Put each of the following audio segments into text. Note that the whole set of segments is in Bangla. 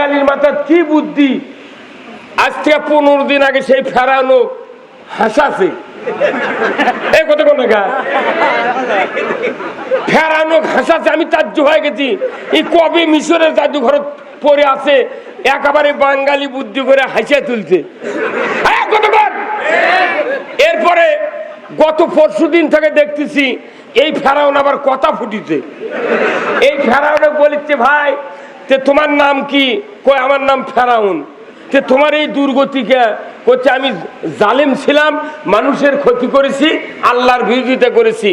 বাঙালির মাথার কি বুদ্ধি, আজ থেকে 15 দিন আগে সেই ফেরানো হাসাছে এই কথা কোন ফেরানো হাসাছে। আমি তাজ্জব হয়ে গেছি, এই কবে মিশরের জাদুঘর পড়ে আছে, একেবারে বাঙালি বুদ্ধি করে হাসিয়া তুলছে। এরপরে গত 40 দিন থেকে দেখতেছি এই ফেরাউন আবার কথা ফুটিছে। এই ফেরাউনে বলিচ্ছে, ভাই তে তোমার নাম কি? কই আমার নাম ফেরাউন। তে তোমার এই দুর্গতিকে করছে, আমি জালেম ছিলাম, মানুষের ক্ষতি করেছি, আল্লাহর বিরোধিতা করেছি,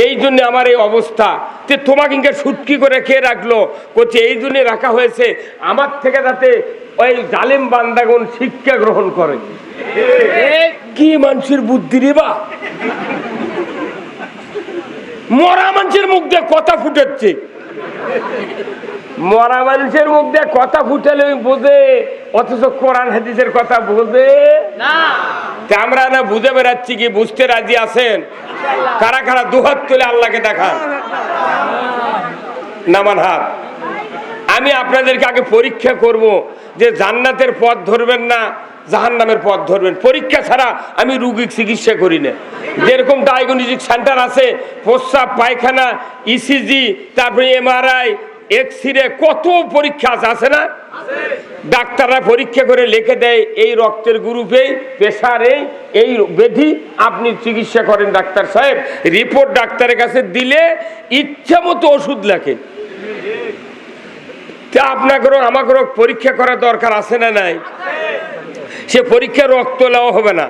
এই জন্য আমার এই অবস্থা। তে তোমাকে সুটকি করে কে রাখলো? করছে এই জন্য রাখা হয়েছে আমার থেকে যাতে ওই জালেম বান্দাগণ শিক্ষা গ্রহণ করে। কি মানুষের বুদ্ধি রে বা! মরা মানুষের মুখ দিয়ে কথা ফুটাচ্ছে, মরা মানুষের মুখ দিয়ে কথা ফুটালে বোঝে, অথচ কোরআন হাদিসের কথা বোঝে না। আমরা না বুঝে বেড়াচ্ছি কি? বুঝতে রাজি আছেন? কারা কারা দুহাত তুলে আল্লাহকে দেখান, নামান হাত। আমি আপনাদেরকে আগে পরীক্ষা করব যে জান্নাতের পথ ধরবেন না জাহান্নামের পথ ধরবেন। পরীক্ষা ছাড়া আমি রোগীর চিকিৎসা করি না। যেরকম ডায়াগনস্টিক সেন্টার আছে, প্রস্রাব পায়খানা, ইসিজি, তারপরে এমআরআই, এক্সরে, কত পরীক্ষা আছে না? ডাক্তাররা পরীক্ষা করে লিখে দেয় এই রক্তের গ্রুপে, প্রেসারে, এই ব্যাধি, আপনি চিকিৎসা করেন ডাক্তার সাহেব। রিপোর্ট ডাক্তারের কাছে দিলে ইচ্ছা মতো ওষুধ লেখে। তা আপনাকেও আমাকেও পরীক্ষা করা দরকার আছে না নাই? সে পরীক্ষা রক্ত নেওয়া হবে না,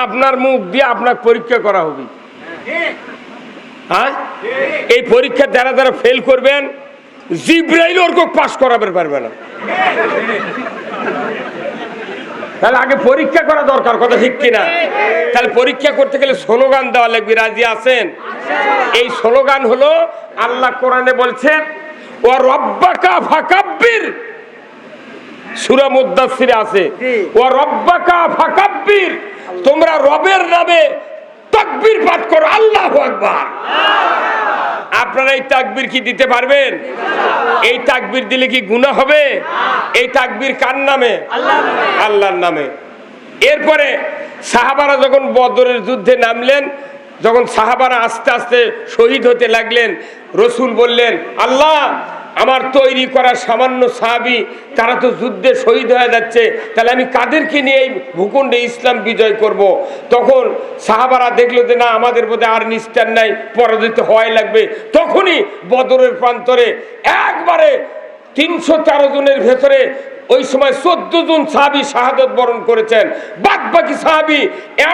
আপনার মুখ দিয়ে আপনার পরীক্ষা করা হবে। হ্যাঁ, এই পরীক্ষা যারা যারা ফেল করবেন, জিব্রাইল ওর পাস করাবে পারবে না। তাহলে আগে পরীক্ষা করা দরকার, কথা ঠিক কিনা? তাহলে পরীক্ষা করতে গেলে স্লোগান দেওয়া লাগবে। রাজি আছেন? এই স্লোগান হলো, আল্লাহ কোরআনে বলছেন, ও রব্বাকা ফাকাব্বির, সূরা মুদ্দাসসিরে আছে, ও রব্বাকা ফাকাব্বির, তোমরা রবের নামে তাকবীর পাঠ করো, আল্লাহু আকবার। আপনারা এই তাকবীর কি দিতে পারবেন? এই তাকবীর দিলে কি গুনাহ হবে? এই তাকবীর কার নামে? আল্লাহর নামে। এরপরে সাহাবারা যখন বদরের যুদ্ধে নামলেন, যখন সাহাবারা আস্তে আস্তে শহীদ হতে লাগলেন, রসুল বললেন, আল্লাহ আমার তৈরি করা সামান্য সাহাবী তারা তো যুদ্ধে শহীদ হয়ে যাচ্ছে, তাহলে আমি কাদেরকে নিয়ে এই ভূখণ্ডে ইসলাম বিজয় করব। তখন সাহাবারা দেখলো যে না, আমাদের বোধহয় আর নিস্তার নাই, পরাজিত হওয়াই লাগবে। তখনই বদরের প্রান্তরে একবারে 313 জনের ভেতরে ওই সময় 14 জন সাহাবী শাহাদাত বরণ করেছেন। বাদ বাকি সাহাবী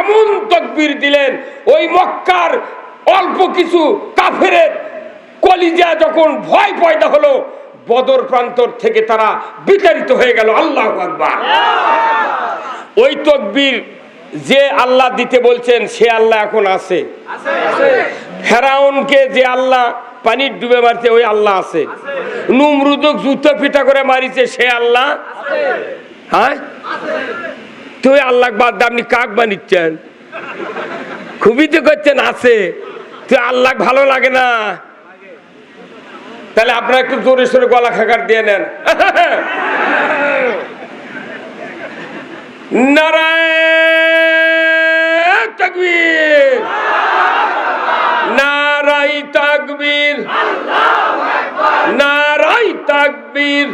এমন তাকবীর দিলেন, ওই মক্কার অল্প কিছু কাফেরের কলিজা যখন ভয় পয়দা হলো, বদর প্রান্তর থেকে তারা বিতাড়িত হয়ে গেল। আল্লাহু আকবার। ওই তাকবীর যে আল্লাহ দিতে বলছেন সে আল্লাহ এখন আছে। ফেরাউনকে যে আল্লাহ পানির ডুবে মারছে ওই আল্লাহ আছে। নমরুদক জুতো পিটা করে মারিছে সে আল্লাহ। হ্যাঁ, তুই আল্লাহ বাদ দিয়ে আপনি কাক বানিচ্ছেন? খুবই তো করছেন আছে, তুই আল্লাহ ভালো লাগে না? তাহলে আপনারা একটু জোরে সোরে গলা খাকার দিয়ে নেন। নারায়ে তাকবীর, নারায়ে তাকবীর, নারায়ে তাকবীর।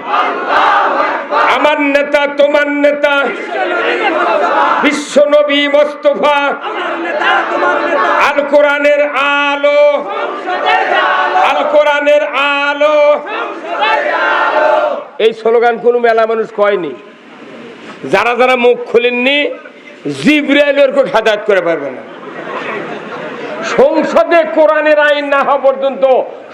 আমার নেতা তোমার নেতা বিশ্ব নবী মুস্তাফা, আল কোরআনের আলো, আল কোরআনের আলো। এই স্লোগান কোন মেলা মানুষ কয়নি। যারা যারা মুখ খুলেননি, জিবরাইলের কোন হাদায়াত করে পারবে না। সংসদে কোরআনের আইন না হওয়া পর্যন্ত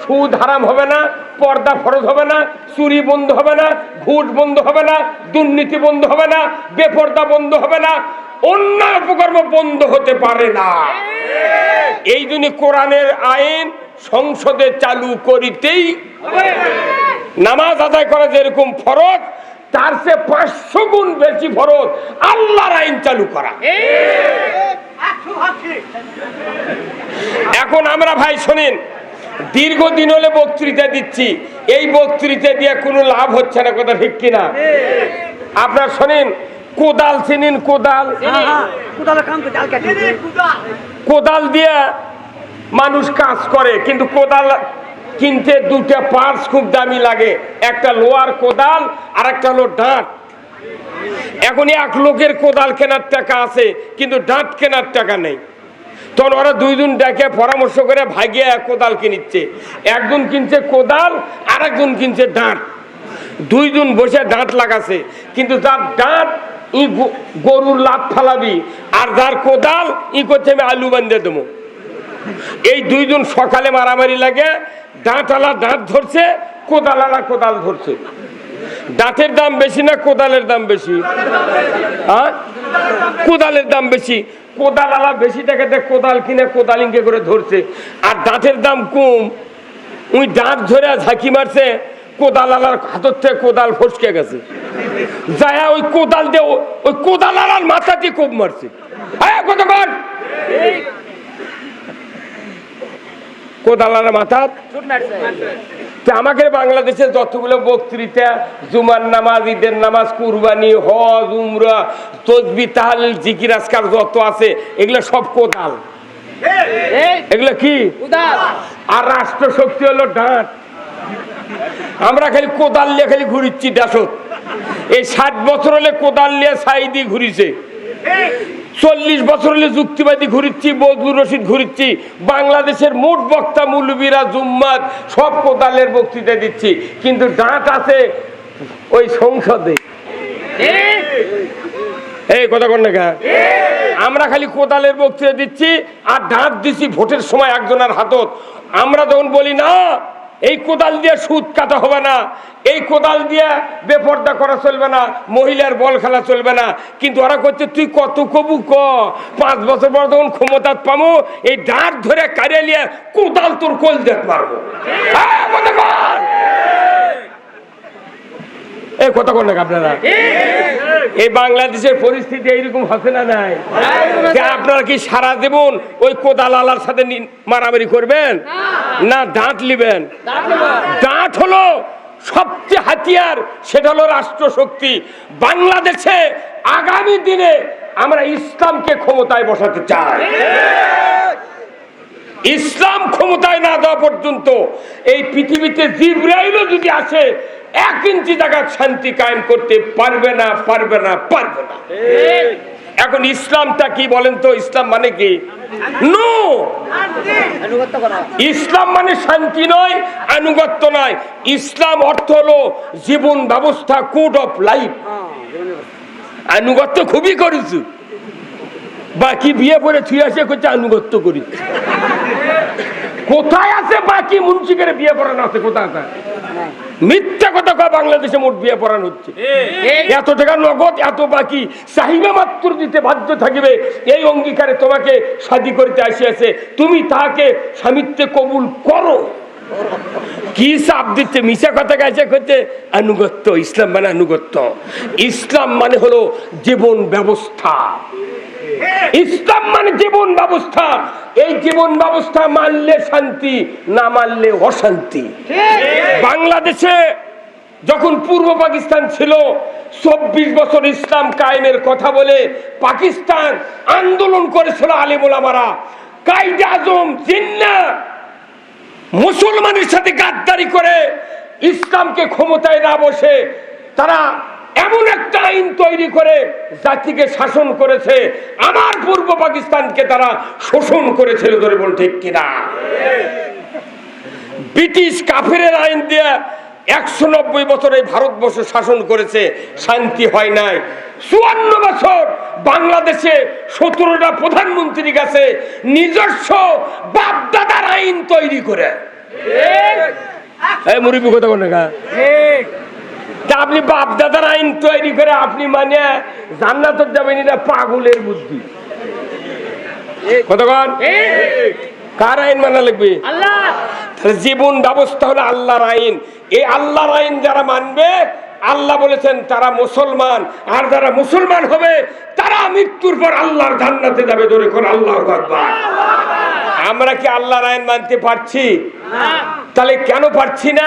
সুদ হারাম হবে না, পর্দা ফরজ হবে না, চুরি বন্ধ হবে না, ঘুষ বন্ধ হবে না, দুর্নীতি বন্ধ হবে না, বেপর্দা বন্ধ হবে না, অন্যায় অপকর্ম বন্ধ হতে পারে না। এই জন্য কোরআনের আইন সংসদে চালু করিতেই হবে। নামাজ আদায় করা যেরকম ফরজ, তার চেয়ে 500 গুণ বেশি ফরজ আল্লাহর আইন চালু করা। এখন আমরা ভাই শোনেন, দীর্ঘদিন হলে বক্তৃতা দিচ্ছি, এই বক্তৃতা দিয়ে কোনো লাভ হচ্ছে না, কথা ঠিক কিনা? আপনার শোনেন, কোদাল চিনেন? কোদাল, কোদাল দিয়ে মানুষ কাজ করে, কিন্তু কোদাল কিনতে দুটা পার্টস খুব দামি লাগে, একটা লোহার কোদাল আর একটা হলো ডাঁট। এখন এক লোকের কোদাল কেনার টাকা আছে, কিন্তু ডাঁট কেনার টাকা নেই। তখন ওরা দুইজন ডেকে পরামর্শ করে ভাগিয়ে কোদাল কিনিচ্ছে। একজন কিনছে কোদাল, আর একজন কিনছে ডাঁট। দুইজন বসে ডাঁট লাগাছে, কিন্তু তার ডাঁট ই গরুর লাত ফালাবি, আর যার কোদাল ই করছে আমি আলু বান্ধে দেবো। এই দুইজন সকালে মারামারি লাগে, ডাঁটালা ডাঁট ধরছে, কোদালালা কোদাল ধরছে। ডাঁটের দাম বেশি না কোদালের দাম বেশি? হ্যাঁ, কোদালের দাম বেশি। কোদালালা বেশি টাকাতে কোদাল কিনে কোদালিংকে করে ধরছে, আর ডাঁটের দাম কম। ওই ডাঁট ধরে ঝাঁকি মারছে, কোদালালার হাতের থেকে কোদাল ফসকে গেছে, যায় ওই কোদাল দিয়ে ওই কোদালালার মাথাতে কোপ মারছে। হ্যাঁ, কতক্ষণ কোদালার মাথা। আমাকে বাংলাদেশের যতগুলো বক্তৃতা, জুমার নামাজ, ঈদের নামাজ, কুরবানি, হজ, উমরা, তসবিহ, তাহলিল, জিকির, আজকার যত আছে, এগুলো সব কোদাল। এগুলো কি? আর রাষ্ট্র শক্তি হলো ডাঁট। আমরা খালি কোদাল নিয়ে খালি ঘুরিচ্ছি দেশত। এই 60 বছর হলে কোদাল নিয়ে সাইদি ঘুরিছে, 40 বছর হলে যুক্তিবাদী ঘুরিচ্ছি, বজলুর রশিদ ঘুরিচ্ছি। বাংলাদেশের মোট বক্তা মুলবিরা জুম্মাত সব কোদালের বক্তৃতা দিচ্ছি, কিন্তু ডাঁট আছে ওই সংসদে। এই কথা কন না, আমরা খালি কোদালের বক্তৃতা দিচ্ছি আর ডাঁট দিচ্ছি ভোটের সময় একজনের হাতত। আমরা তখন বলি না, এই কোদাল দিয়ে সুদ কাটা হবে না, এই কোদাল দিয়ে বেপর্দা করা চলবে না, মহিলার বল খেলা চলবে না। কিন্তু ওরা করছে তুই কত কবু ক, 5 বছর পর তখন ক্ষমতা পাবো, এই ডাঁট ধরে কারিয়ে নিয়ে কোদাল তোর কোল দেখতে পারবো। এই কথা বল না আপনারা। এই বাংলাদেশের পরিস্থিতি এইরকম হচ্ছে না নাই? আপনারা কি সারা জীবন ওই কোদালালার সাথে মারামারি করবেন না ডাঁট নিবেন? ডাঁট হলো সবচেয়ে হাতিয়ার, সেটা হলো রাষ্ট্রশক্তি। বাংলাদেশে আগামী দিনে আমরা ইসলামকে ক্ষমতায় বসাতে চাই। ইসলাম ক্ষমতায় না দেওয়া পর্যন্ত এই পৃথিবীতে জিবরাইলও যদি আসে 1 ইঞ্চি জায়গা শান্তি কায়েম করতে পারবে না, পারবে না, পারবে না। এখন ইসলামটা কি বলেন তো? ইসলাম মানে কি? নো, ইসলাম মানে শান্তি নয়, আনুগত্য নয়। ইসলাম অর্থ হলো জীবন ব্যবস্থা, কোড অফ লাইফ। আনুগত্য খুবই করেছি, বাকি বিয়ে করে ছুঁয়ে আসে করছে আনুগত্য করি। কোথায় আছে বাকি মুন্সিকের বিয়ে পড়ানো আছে? কোথায় আছে? মিথ্যা কথা কয়, বাংলাদেশে মোট বিয়ে পড়ানো হচ্ছে। এত টাকা নগদ, এত বাকি, চাহিদা মাত্র দিতে বাধ্য থাকিবে। এই অঙ্গীকারে তোমাকে শাদী করতে আসিয়াছে, তুমি তাকে স্বামিত্বে কবুল করো। কি চাপ দিচ্ছে, মিশা কথা গাইছে করতে আনুগত্য। ইসলাম মানে আনুগত্য। ইসলাম মানে হলো জীবন ব্যবস্থা। ইসলাম মানে জীবন ব্যবস্থা। এই জীবন ব্যবস্থা মানলে শান্তি, না মানলে অশান্তি। বাংলাদেশে যখন পূর্ব পাকিস্তান ছিল, 24 বছর ইসলাম কায়েমের কথা বলে পাকিস্তান আন্দোলন করেছিল আলেম ওলামারা। কায়েদে আজম জিন্নাহ মুসলমানের সাথে গাদ্দারি করে ইসলামকে ক্ষমতায় না বসে তারা এমন একটা আইন তৈরি করে জাতিকে শাসন করেছে। আমার পূর্ব পাকিস্তানকে তারা শোষণ করেছিল, ধরে বল ঠিক কিনা? ব্রিটিশ কাফেরের আইন দিয়ে 190 বছর এই ভারতবর্ষ শাসন করেছে, শান্তি হয় নাই। 54 বছর বাংলাদেশে 17টা প্রধানমন্ত্রী গেছে নিজস্ব বাপদাদার আইন তৈরি করে। এই মুরব্বি কথা বলে না, আপনি বাপদাদার আইন তৈরি করে আপনি মানে জান্নাত যাবেন, এটা পাগলের বুদ্ধি। কতক্ষণ কার আইন মানা লাগবে? তাহলে জীবন ব্যবস্থা হলো আল্লাহর আইন। এই আল্লাহর আইন যারা মানবে, আল্লাহ বলেছেন তারা মুসলমান। আর যারা মুসলমান হবে তারা মৃত্যুর পর আল্লাহর জান্নাতে যাবে। ধরে কোন আল্লাহু আকবার। আমরা কি আল্লাহর আইন মানতে পারছি? তাহলে কেন পারছি না?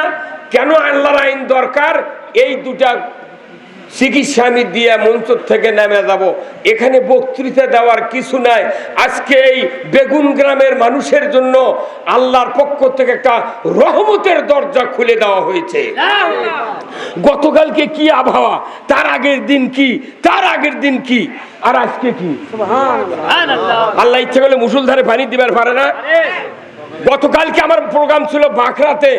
কেন আল্লাহর আইন দরকার? এই দুটা চিকিৎসা আমি দিয়ে মঞ্চ থেকে নেমে যাব। এখানে বক্তৃতা দেওয়ার কিছু নাই। আজকে এই বেগুন গ্রামের মানুষের জন্য আল্লাহর পক্ষ থেকে একটা রহমতের দরজা খুলে দেওয়া হয়েছে। গতকালকে কি আবহাওয়া, তার আগের দিন কি, তার আগের দিন কি, আর আজকে কি। আল্লাহ ইচ্ছে করলে মুসুলধারে পানি দিবার পারে না। গতকালকে আমার প্রোগ্রাম ছিল বাঁকড়াতে,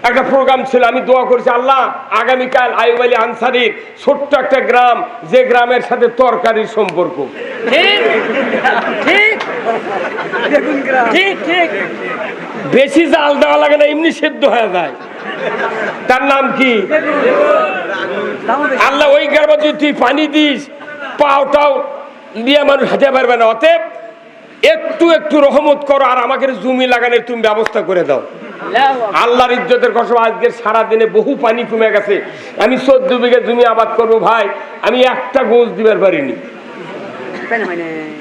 একটা প্রোগ্রাম ছিল। আমি দোয়া করেছি, আল্লাহ আগামীকাল আইয়ুব আলী আনসারীর ছোট্ট একটা গ্রাম, যে গ্রামের সাথে তরকারির সম্পর্ক, বেশি জাল দেওয়া লাগে না, এমনি সেদ্ধ হয়ে যায়, তার নাম কি? আল্লাহ ওই গ্রামে যদি তুই পানি দিস, পাওটাও দিয়ে মানুষ হাঁটে পারবে না। অতএব একটু একটু রহমত করো, আর আমাকে জমি লাগানোর তুমি ব্যবস্থা করে দাও। আল্লাহর ইজ্জতের কসম, আজকে সারাদিনে বহু পানি কমে গেছে। আমি 14 বিঘা জমি আবাদ করবো ভাই, আমি একটা গোছ দিবার পারিনি।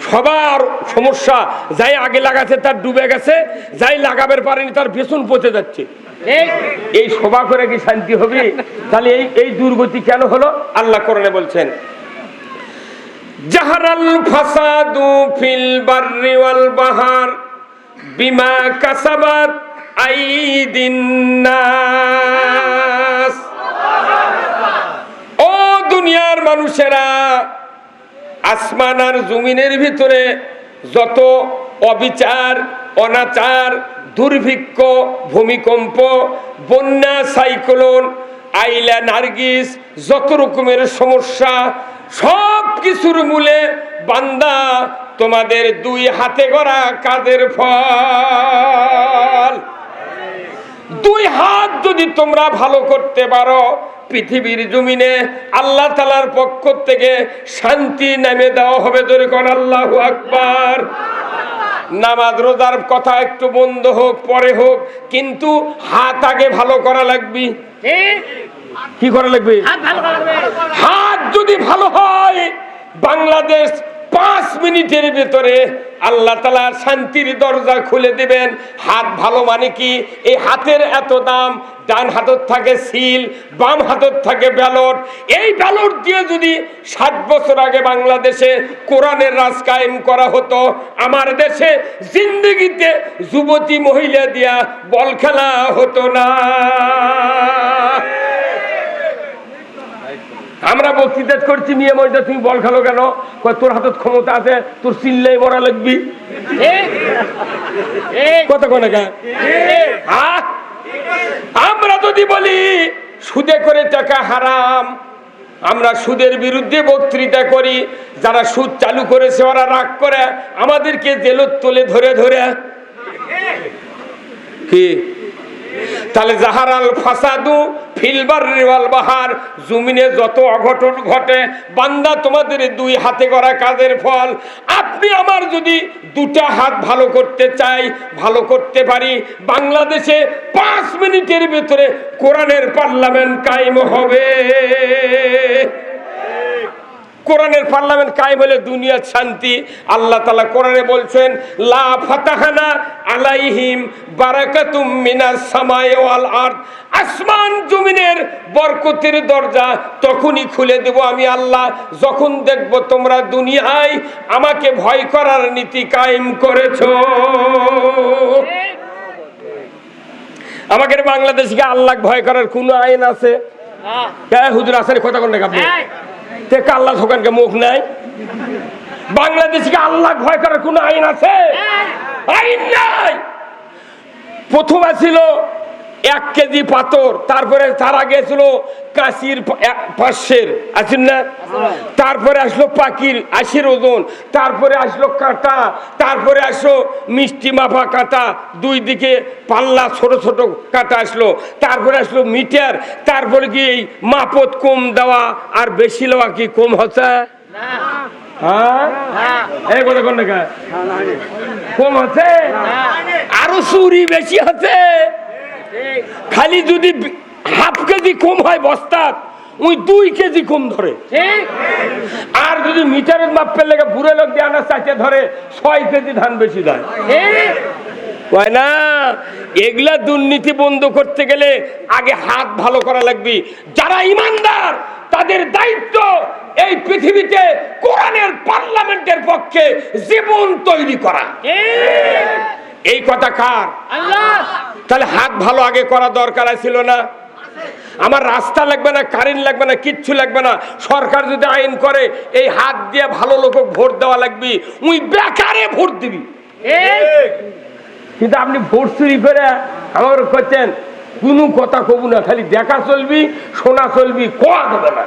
সবার সমস্যা, যাই আগে লাগাচ্ছে তার ডুবে গেছে, যাই লাগাবার পারেনি তার বেতন পচে যাচ্ছে। এই সভা করে কি শান্তি হবে? তাহলে এই দুর্গতি কেন হলো? আল্লাহ কোরআনে বলছেন, জাহারাল ফাসাদু ফিল বাররি ওয়াল বাহার বিমা কাসাবাত আইদিন নাস। ও দুনিয়ার মানুষেরা, আসমান আর জমিনের ভিতরে যত অবিচার, অনাচার, দুর্ভিক্ষ, ভূমিকম্প, বন্যা, সাইক্লোন, আইলা, নার্গিস, যত রকমের সমস্যা, সব কিছুর মূলে বান্দা তোমাদের দুই হাতে গড়া কাজের ফল। দুই হাত যদি তোমরা ভালো করতে পারো, পৃথিবীর জমিনে আল্লাহ তাআলার পক্ষ থেকে শান্তি নেমে দেওয়া হবে। ধরে কোন আল্লাহু আকবার। নামাজ রোজার কথা একটু বন্ধ হোক, পরে হোক, কিন্তু হাত আগে ভালো করা লাগবে। কি করা লাগবে? হাত যদি ভালো হয়, বাংলাদেশ 5 মিনিটের ভিতরে আল্লাহ তাআলা শান্তির দরজা খুলে দিবেন। হাত ভালো মানে কি? এই হাতের এত দাম। ডান হাতত থাকে সিল, বাম হাতত থাকে ব্যালট। এই ব্যালট দিয়ে যদি 60 বছর আগে বাংলাদেশে কোরআনের রাজ কায়েম করা হতো, আমার দেশে জিন্দেগিতে যুবতী মহিলা দিয়া বল খেলা হতো না। আমরা বক্তৃতা করছি, মেয়ে মহিলা তুমি বল খেলো কেন? তোর হাতত ক্ষমতা আছে, তোর চিল্লাই মরা লাগবি। কত কোন আমরা যদি বলি সুদে করে টাকা হারাম, আমরা সুদের বিরুদ্ধে বক্তৃতা করি, যারা সুদ চালু করেছে ওরা রাগ করে আমাদেরকে জেলত তোলে ধরে ধরে। কি? তাহলে জাহারাল ফাসাদু ফিল বাররি ওয়াল বাহার, জমিনে যত অঘটন ঘটে, বান্দা তোমাদের দুই হাতে করা কাজের ফল। আপনি আমার যদি দুটা হাত ভালো করতে চাই, ভালো করতে পারি, বাংলাদেশে 5 মিনিটের ভিতরে কোরআনের পার্লামেন্ট কায়েম হবে। কোরআনের পার্লামেন্ট কায়েম হলে দুনিয়ার শান্তি। আল্লাহ তাআলা কোরআনে বলছেন, লা ফাতাহানা আলাইহিম বারাকাতুম মিনাস সামাই ওয়াল আরদ। আসমান জমিনের বরকতের দরজা তখনই খুলে দেব আমি আল্লাহ, যখন দেখব তোমরা দুনিয়ায় আমাকে ভয় করার নীতি কায়েম করেছো। আমাদের বাংলাদেশকে আল্লাহ ভয় করার কোন আইন আছে? হুজুর আসেন কথা কোন আপনি আল্লাহ দোকানকে মুখ নাই। বাংলাদেশকে আল্লাহ ভয় করার কোন আইন আছে? আইন নাই। প্রথম ছিল 1 কেজি পাথর, তারপরে তার আগে ছিল কাঁচির 500 আছেন না, তারপরে আসলো পাখির 80 ওজন, তারপরে আসলো কাঁটা, তারপরে আসলো মিষ্টি মাপা কাঁটা, দুই দিকে পাল্লা ছোট ছোট কাঁটা আসলো, তারপরে আসলো মিটার, তারপরে কি এই মাপত কম দেওয়া আর বেশি লওয়া কি কম হচ্ছে? কম হচ্ছে, আরো চুরি বেশি হচ্ছে। খালি যদি হাফ কেজি কম হয় বস্তা, ওই 2 কেজি কম ধরে। আর যদি মিটারের মাপের লেগে বুড়ে লোক দিয়ে আনা চাইতে ধরে 6 কেজি ধান বেশি দেয়। হয় না? এগুলা দুর্নীতি বন্ধ করতে গেলে আগে হাত ভালো করা লাগবে। যারা ইমানদার তাদের দায়িত্ব এই পৃথিবীতে কোরআনের পার্লামেন্টের পক্ষে জীবন তৈরি করা। এই কথা কার? আল্লাহ। তাহলে হাত ভালো আগে করা দরকার ছিল না? আমার রাস্তা লাগবে না, কারেন্ট লাগবে না, কিচ্ছু লাগবে না, সরকার যদি আইন করে এই হাত দিয়ে ভালো লোক ভোট দেওয়া লাগবে, উই বেকারে ভোট দিবি। কিন্তু আপনি ভোট চুরি করে আমার করছেন কোনো কথা কব না, খালি দেখা চলবি, শোনা চলবি, কোয়া দেবে না।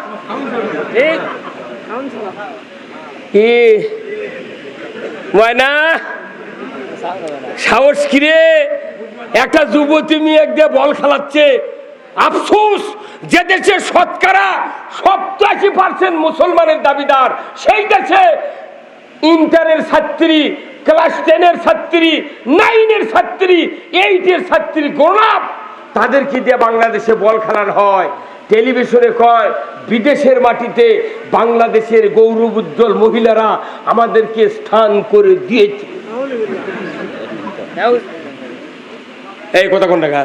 না সাহস কিরে, একটা যুবতী মেয়ে দিয়ে বল খেলাচ্ছে। আফসোস, যে দেশে শতকরা 87% মুসলমানের দাবিদার, সেই দেশে ইন্টারের ছাত্রী, ক্লাস 10-এর ছাত্রী, 9-এর ছাত্রী, 8-এর ছাত্রী গোলাপ, তাদেরকে দিয়ে বাংলাদেশে বল খেলানো হয়। টেলিভিশনে কয় বিদেশের মাটিতে বাংলাদেশের গৌরব উজ্জ্বল মহিলারা আমাদেরকে স্থান করে দিয়েছে। এই কথা কোন টাকা?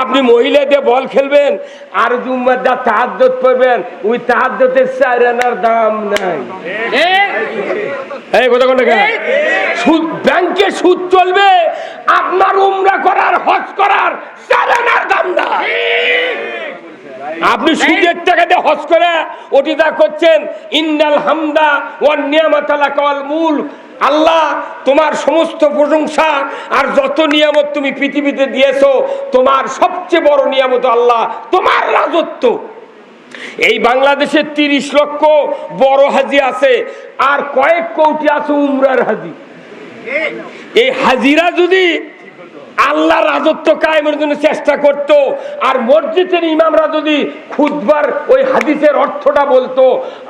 আপনি মহিলা দিয়ে বল খেলবেন আর জুম্মার দা তাহাজ্জুদ পড়বেন, ওই তাহাজ্জুদের 4 আনার দাম নাই। এই কথা কোন টাকা? সুদ, ব্যাংকে সুদ চলবে, আপনার উমরা করার, হজ করার 4 আনার দাম নাই। আপনি সুদের টাকা দিয়ে হজ করে ওটি যা করছেন, ইন্নাল হামদা ওয়ান নিয়ামাতা লাকাল মুলক, আল্লাহ তোমার সমস্ত প্রশংসা আর যত নিয়ামত তুমি পৃথিবীতে দিয়েছো, তোমার সবচেয়ে বড় নিয়ামত আল্লাহ তোমার রাজত্ব। এই বাংলাদেশে 30 লক্ষ বড় হাজি আছে, আর কয়েক কোটি আছে উমরার হাজি। এই হাজিরা যদি আল্লাহর রাজত্ব কায়েমের জন্য চেষ্টা করত, আর মসজিদের ইমামরা যদি খুতবার ওই হাদিসের অর্থটা বলতো,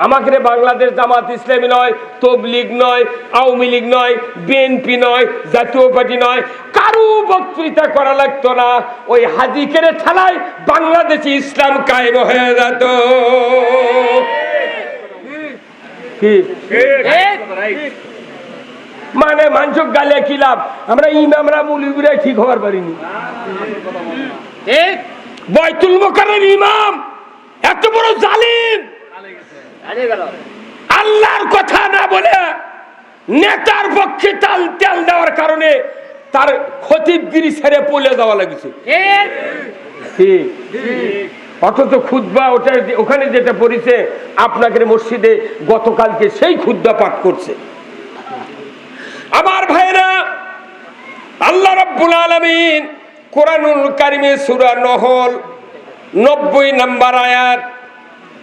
আমাকে বাংলাদেশ জামাত ইসলামী নয়, তবলিগ নয়, আওয়ামী লীগ নয়, বিএনপি নয়, জাতীয় পার্টি নয়, কারো বক্তৃতা করা লাগতো না, ওই হাদিকের ঠেলায় বাংলাদেশে ইসলাম কায়েম হয়ে যেত। কি মানে মানুষ গালে কি লাভ? আমরা ইমামরা মুলিবিরা ঠিক হওয়ার পারিনি। বাইতুল মুকাররমের ইমাম এত বড় জালিম, আল্লাহর কথা না বলে নেতার পক্ষে তেল দেওয়ার কারণে তার খতিবগিরি ছেড়ে পলে যাওয়া লাগছে। অথচ খুতবা ওখানে যেটা পড়েছে আপনাকে মসজিদে গতকালকে সেই খুতবা পাঠ করছে। আমার ভাইরা, আল্লাহ রাব্বুল আলামিন কোরআনুল কারিমে সূরা নহল 90 নম্বর আয়াত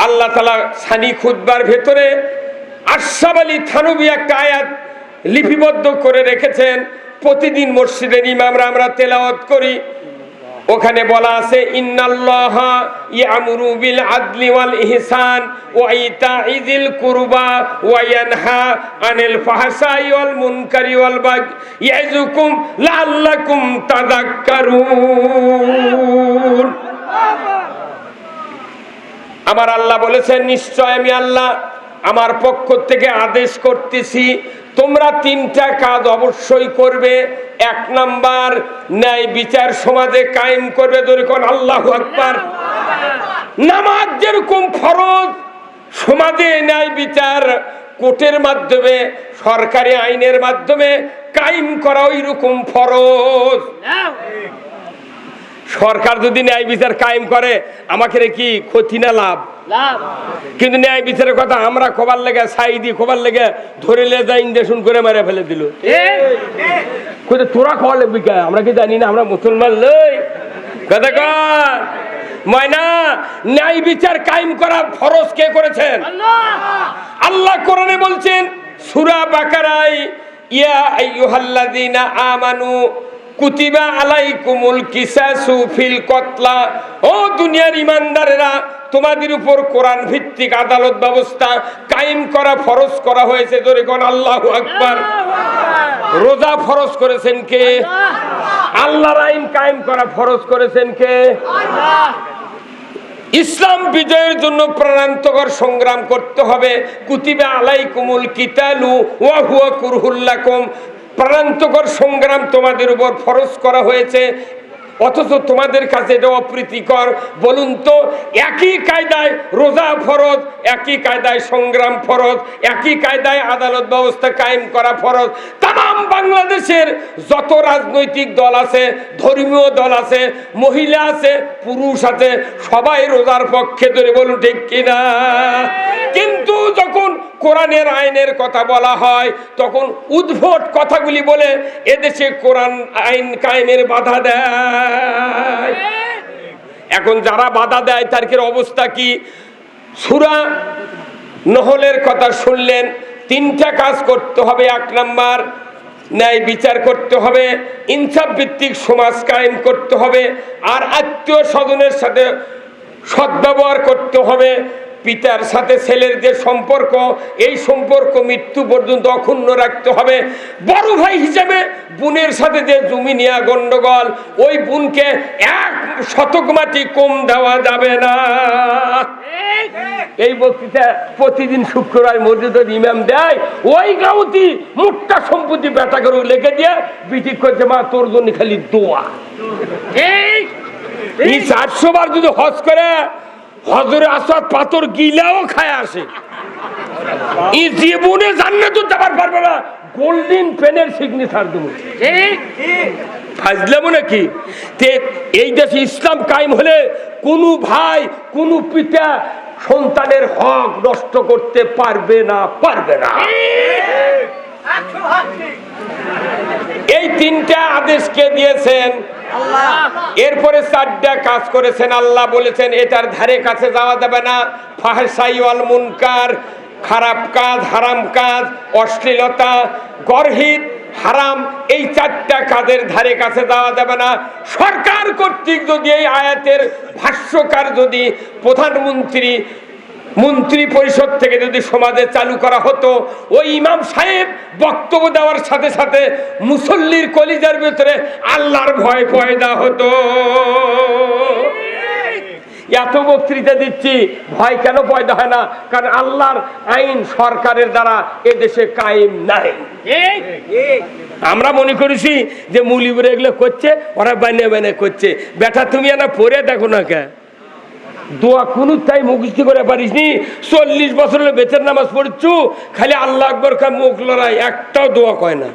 আল্লাহ তাআলা সানি খুতবার ভেতরে আশরাফ আলী থানভী একটা আয়াত লিপিবদ্ধ করে রেখেছেন। প্রতিদিন মসজিদের ইমামরা আমরা তেলাওয়াত করি। ওখানে বলা আছে, ইন্নাল্লাহা ইয়ামুরু বিল আদলি ওয়াল ইহসান ওয়া ইতা'i যিল কুরবা ওয়া ইয়ানহা আনিল ফাহশাই ওয়াল মুনকারি ওয়াল বাগই ইয়াইযুকুম লাআল্লাকুম তাযাক্কারুন। আমার আল্লাহ বলেছেন, নিশ্চয় আমি আল্লাহ আমার পক্ষ থেকে আদেশ করতেছি, তোমরা 3টা কাজ অবশ্যই করবে। 1 নাম্বার, ন্যায় বিচার সমাজে কায়েম করবে। যেরকম আল্লাহু আকবার, নামাজ যেরকম ফরজ, সমাজে ন্যায় বিচার কোর্টের মাধ্যমে, সরকারি আইনের মাধ্যমে কায়েম করা ওই রকম ফরজ। সরকার যদি ন্যায় বিচার কায়েম করে আমাকে কি ক্ষতি না লাভ? কিন্তু ন্যায় বিচারের কথা আমরা খবর লেগে সাইদি খবর লেগে ধরে লে যা ইঞ্জেকশন করে মেরে ফেলে দিল। তোরা খবর লাগবি কে? আমরা কি জানি না? আমরা মুসলমান লই কথা কর ময়না। ন্যায় বিচার কায়েম করা ফরজ কে করেছেন? আল্লাহ কোরআনে বলছেন সূরা বাকারায়, ইয়া আইয়ুহাল্লাযীনা আমানু কুতিবা আলাইকুমুল কিসাসু ফিল কতলা। ও দুনিয়ার ইমানদারেরা, তোমাদের উপর কোরআন ভিত্তিক আদালত ব্যবস্থা কায়েম করা ফরজ করা হয়েছে। জোরে কোন আল্লাহু আকবার। রোজা ফরজ করেছেন কে? আল্লাহর আইন কায়েম করা ফরজ করেছেন কে? ইসলাম বিজয়ের জন্য প্রাণান্তকর সংগ্রাম করতে হবে। কুতিবা আলাইকুমুল কিতালু ওয়া হুয়া কুরহুল লাকুম, প্রাণান্তকর সংগ্রাম তোমাদের উপর ফরজ করা হয়েছে, অথচ তোমাদের কাছে এটা অপ্রীতিকর। বলুন তো, একই কায়দায় রোজা ফরজ, একই কায়দায় সংগ্রাম ফরজ, একই কায়দায় আদালত ব্যবস্থা কায়েম করা ফরজ। তাম বাংলাদেশের যত রাজনৈতিক দল আছে, ধর্মীয় দল আছে, মহিলা আছে, পুরুষ আছে, সবাই রোজার পক্ষে ধরে, বলুন ঠিক কিনা? কিন্তু যখন কোরআনের আইনের কথা বলা হয় তখন উদ্ভট কথাগুলি বলে এদেশে কোরআন আইন কায়েমের বাধা দেয়। এখন যারা বাধা দেয় তাদের অবস্থা কি? সূরা নহলের কথা শুনলেন, তিনটা কাজ করতে হবে। এক নাম্বার, ন্যায় বিচার করতে হবে, ইনসাফ ভিত্তিক সমাজ কায়েম করতে হবে, আর আত্মীয় স্বজনের সাথে সদ্ব্যবহার করতে হবে। পিতার সাথে ছেলের যে সম্পর্ক, এই সম্পর্ক মৃত্যু পর্যন্ত অক্ষুণ্ণ রাখতে হবে। বড় ভাই হিসেবে বোনের সাথে যে জমি নিয়ে গন্ডগোল, ওই বোনকে 1 শতক মাটি কম দেওয়া যাবে না। এই বক্তৃতা প্রতিদিন শুক্রবার মসজিদের ইমাম দেয়। ওই গাউতি মোট্টা সম্পত্তি বেটা করে লেখে দিয়ে বিটি করছে, মা তোর জন্য খালি দোয়া। এই 400 বার যদি হজ করে হজরে আসওয়াদ পাথর গিলাও খায় আসে, এই জীবনে জান্নাতে যাবার পারবে না। গোল্ডেন পেনের সিগনেচার দেবো, ফাজলামো নাকি? এই দেশে ইসলাম কায়েম হলে কোন ভাই, কোন পিতা সন্তানের হক নষ্ট করতে পারবে না, পারবে না। এই 3টা আদেশ কে দিয়েছেন? আল্লাহ। এরপরে 4টা কাজ করেছেন। আল্লাহ বলেছেন এটার ধারে কাছে যাওয়া যাবে না। ফাহশাই ওয়াল মুনকার, খারাপ কাজ, হারাম কাজ, অশ্লীলতা, গর্হিত, হারাম, এই 4টা কাজের ধারে কাছে যাওয়া যাবে না। সরকার কর্তৃক যদি এই আয়াতের ভাষ্যকার যদি প্রধানমন্ত্রী, মন্ত্রী পরিষদ থেকে যদি সমাজে চালু করা হতো, ওই ইমাম সাহেব বক্তব্য দেওয়ার সাথে সাথে মুসল্লির কলিজার ভিতরে আল্লাহর ভয় পয়দা হতো। এত বক্তৃতা দিচ্ছি, ভয় কেন পয়দা হয় না? কারণ আল্লাহর আইন সরকারের দ্বারা এদেশে কায়েম নাই। আমরা মনে করেছি যে মুলিবরে এগুলো করছে, ওরা বানিয়ে বানিয়ে করছে। বেটা তুমি না পড়ে দেখো না, কে দোয়া কোনো তাই মুখস্থি করে পারিস নি? 40 বছর বেতের নামাজ পড়ছু, খালি আল্লাহ আকবর কা মুখ লড়াই, একটাও দোয়া কয় না।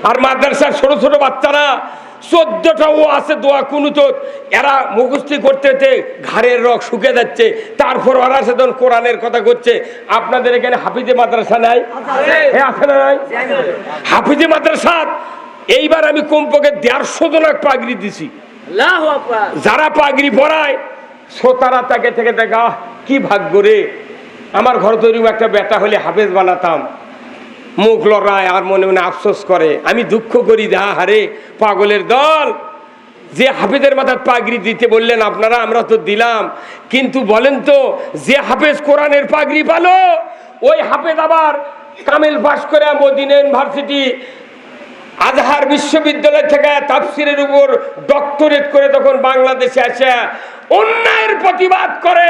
আর মাদ্রাসার ছোট ছোট বাচ্চারা 14টা ও আছে দোয়া কুনুত, এরা মুখস্থি করতে ঘাড়ের রক শুকে যাচ্ছে, তারপর ওরা সেদিন কোরআনের কথা করছে। আপনাদের এখানে হাফিজে মাদ্রাসা নাই? হ্যাঁ, আছে না নাই? হাফিজে মাদ্রাসা এইবার আমি কমপক্ষে 150 জনক পাগড়ি দিছি। যারা পাগড়ি পরায় শ্রোতারা তাকে থেকে দেখা, কি ভাগ্য রে, আমার ঘর তৈরি একটা বেটা হলে হাফেজ বানাতাম। মুখ লড়ায় আর মনে মনে আফসোস করে। আমি দুঃখ করি, দা হারে পাগলের দল, যে হাফেজের মাথার পাগড়ি দিতে বললেন আপনারা, আমরা তো দিলাম, কিন্তু বলেন তো যে হাফেজ কোরআনের পাগড়ি পালো, ওই হাফেজ আবার কামেল পাশ করে মদিনা ইউনিভার্সিটি, আজহার বিশ্ববিদ্যালয় থেকে তাফসিরের উপর ডক্টরেট করে তখন বাংলাদেশে আসে অন্যায়ের প্রতিবাদ করে।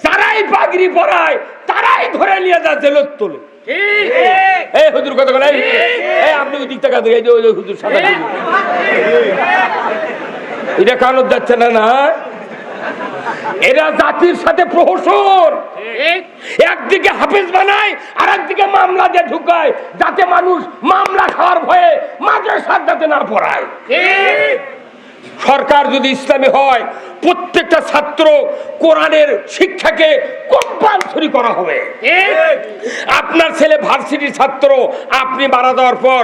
যারাই পাগড়ি পরায় তারাই ধরে নিয়ে যা জেলত তোলে। এই হুজুর কথা বলে, এই আপনি ওই দিক থেকে হুজুর সাদা, এটা কানত যাচ্ছে না? না, এরা জাতির সাথে প্রহসন। একদিকে হাফেজ বানায় আর একদিকে মামলা দিয়ে ঢুকায়, যাতে মানুষ মামলা খাওয়ার ভয়ে মাদ্রাসার যাতে না পড়ায়। সরকার যদি ইসলামী হয়, প্রত্যেকটা ছাত্র কোরআনের শিক্ষাকে কম্পালসরি করা হবে। আপনার ছেলে ভার্সিটির ছাত্র, আপনি মারা যাওয়ার পর